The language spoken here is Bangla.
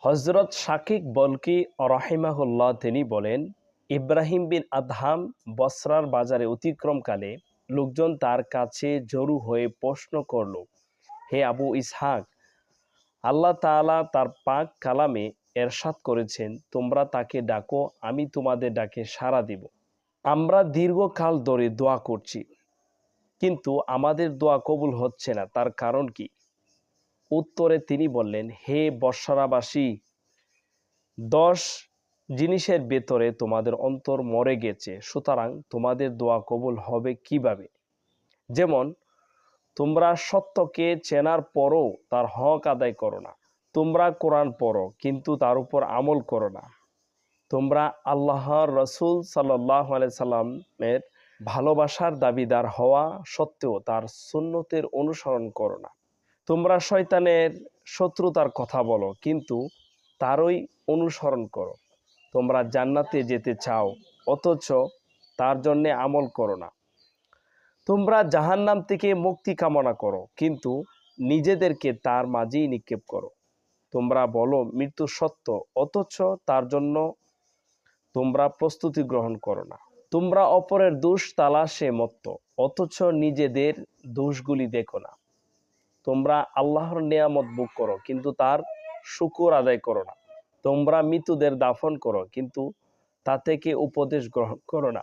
হযরত শাকিক বলকি রাহিমাহুল্লাহ তিনি বলেন, ইব্রাহিম বিন আদহাম বসরার বাজারে অতিক্রমকালে লোকজন তার কাছে জড়ো হয়ে প্রশ্ন করল, হে আবু ইসহাক, আল্লাহ তাআলা তার পাক কালামে এরশাদ করেছেন, তোমরা তাকে ডাকো, আমি তোমাদের ডাকে সাড়া দিব। আমরা দীর্ঘকাল ধরে দোয়া করছি, কিন্তু আমাদের দোয়া কবুল হচ্ছে না, তার কারণ কি? উত্তরে তিনি বললেন, হে বসরাবাসী, 10 জিনিসের ভেতরে তোমাদের অন্তর মরে গেছে, সুতরাং তোমাদের দোয়া কবুল হবে কিভাবে? যেমন, তোমরা সত্যকে চেনার পরও তার হক আদায় করো না। তোমরা কোরআন পড়ো, কিন্তু তার উপর আমল করো না। তোমরা আল্লাহর রাসূল সাল্লাল্লাহু আলাইহি সাল্লামের ভালোবাসার দাবিদার হওয়া সত্ত্বেও তার সুন্নতের অনুসরণ করো না। তোমরা শয়তানের শত্রুতার কথা বলো, কিন্তু তারই অনুসরণ করো। তোমরা জান্নাতে যেতে চাও, অথচ তার জন্যে আমল করো না। তোমরা জাহান্নাম থেকে মুক্তি কামনা করো, কিন্তু নিজেদেরকে তার মাঝেই নিক্ষেপ করো। তোমরা বলো মৃত্যু সত্য, অথচ তার জন্য তোমরা প্রস্তুতি গ্রহণ করো না। তোমরা অপরের দোষ তালাশে মত্ত, অথচ নিজেদের দোষগুলি দেখো না। তোমরা আল্লাহর নেয়ামত ভোগ করো, কিন্তু তার শুকর আদায় করো না। তোমরা মৃতদের দাফন করো, কিন্তু তা থেকে উপদেশ গ্রহণ করো না।